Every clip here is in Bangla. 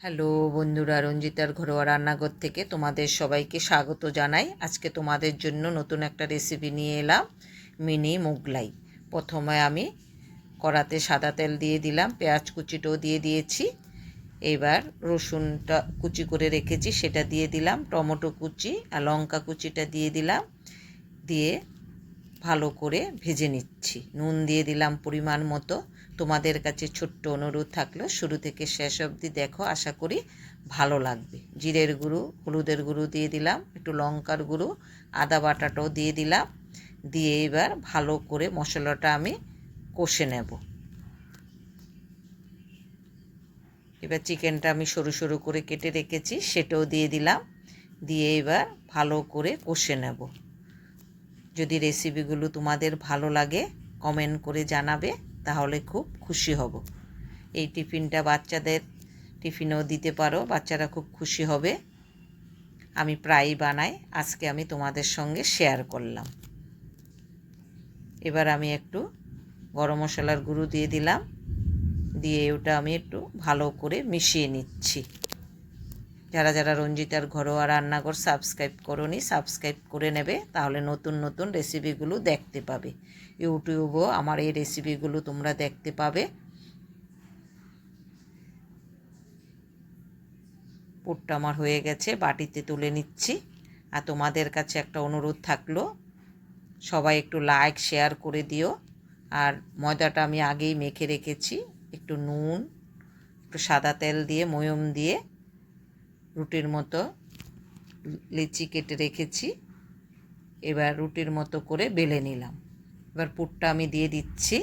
হ্যালো বন্ধুরা, রঞ্জিতার ঘরোয়া রান্নাঘর থেকে তোমাদের সবাইকে স্বাগত জানাই। আজকে তোমাদের জন্য নতুন একটা রেসিপি নিয়ে এলাম, মিনি মোগলাই। প্রথমে আমি কড়াতে সাদা তেল দিয়ে দিলাম, পেঁয়াজ কুচিটাও দিয়ে দিয়েছি। এবার রসুনটা কুচি করে রেখেছি সেটা দিয়ে দিলাম, টমেটো কুচি আর লঙ্কা কুচিটা দিয়ে দিলাম, দিয়ে ভালো করে ভেজে নিচ্ছি। নুন দিয়ে দিলাম পরিমাণ মতো। তোমাদের কাছে ছোট্ট অনুরোধ থাকলো শুরু থেকে শেষ অবধি দেখো, আশা করি ভালো লাগবে। জিরের গুঁড়ো, হলুদের গুঁড়ো দিয়ে দিলাম, একটু লঙ্কার গুঁড়ো, আদা বাটাটাও দিয়ে দিলাম। দিয়ে এবার ভালো করে মশলাটা আমি কষে নেব। এবার চিকেনটা আমি সরু সরু করে কেটে রেখেছি সেটাও দিয়ে দিলাম, দিয়ে এবার ভালো করে কষে নেব। যদি রেসিপিগুলো তোমাদের ভালো লাগে কমেন্ট করে জানাবে, তাহলে খুব খুশি হব। এই টিফিনটা বাচ্চাদের টিফিনেও দিতে পারো, বাচ্চারা খুব খুশি হবে। আমি প্রায়ই বানাই, আজকে আমি তোমাদের সঙ্গে শেয়ার করলাম। এবার আমি একটু গরম মশলার গুঁড়ো দিয়ে দিলাম, দিয়ে ওটা আমি একটু ভালো করে মিশিয়ে নিচ্ছি। যারা যারা রঞ্জিতার ঘরোয়া রান্নাঘর সাবস্ক্রাইব করোনি, সাবস্ক্রাইব করে নেবে, তাহলে নতুন নতুন রেসিপিগুলো দেখতে পাবে। ইউটিউবেও আমার এই রেসিপিগুলো তোমরা দেখতে পাবে। পুরটা আমার হয়ে গেছে, বাটিতে তুলে নিচ্ছি। আর তোমাদের কাছে একটা অনুরোধ থাকলো, সবাই একটু লাইক শেয়ার করে দিও। আর ময়দাটা আমি আগেই মেখে রেখেছি, একটু নুন, একটু সাদা তেল দিয়ে ময়ম দিয়ে রুটির মতো লিচি কেটে রেখেছি। এবার রুটির মতো করে বেলে নিলাম। এবার পুরটা আমি দিয়ে দিচ্ছি।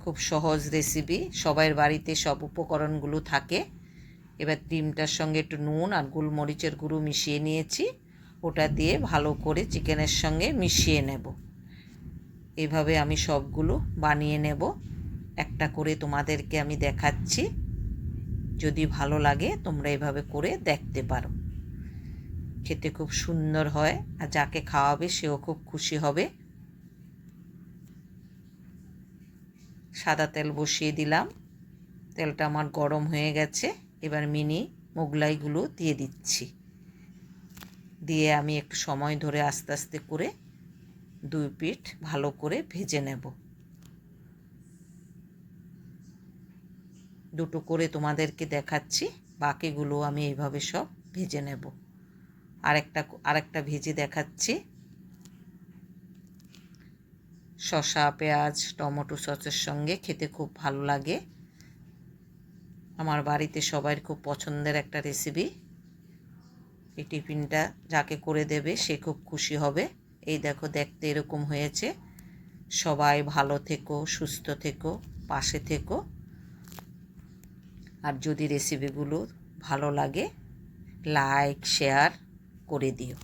খুব সহজ রেসিপি, সবার বাড়িতে সব উপকরণগুলো থাকে। এবার ডিমটার সঙ্গে একটু নুন আর গোলমরিচের গুঁড়ো মিশিয়ে নিয়েছি, ওটা দিয়ে ভালো করে চিকেনের সঙ্গে মিশিয়ে নেব। এভাবে আমি সবগুলো বানিয়ে নেব, একটা করে তোমাদেরকে আমি দেখাচ্ছি। যদি ভালো লাগে তোমরা এভাবে করে দেখতে পারো। খেতে খুব সুন্দর হয়, আর যাকে খাওয়াবে সেও খুব খুশি হবে। সাদা তেল বসিয়ে দিলাম, তেলটা আমার গরম হয়ে গেছে। এবার মিনি মোগলাইগুলো দিয়ে দিচ্ছি, দিয়ে আমি একটু সময় ধরে আস্তে আস্তে করে দুই পিঠ ভালো করে ভেজে নেব। দুটো করে তোমাদেরকে দেখাচ্ছি, বাকিগুলো আমি এইভাবে সব ভেজে নেব। আরেকটা ভেজে দেখাচ্ছি। শসা, পেঁয়াজ, টমেটো সসের সঙ্গে খেতে খুব ভালো লাগে। আমার বাড়িতে সবার খুব পছন্দের একটা রেসিপি। এই টিফিনটা যাকে করে দেবে সে খুব খুশি হবে। এই দেখো, দেখতে এরকম হয়েছে। সবাই ভালো থেকো, সুস্থ থেকো, পাশে থেকো। আর যদি রেসিপিগুলো ভালো লাগে লাইক শেয়ার করে দিও।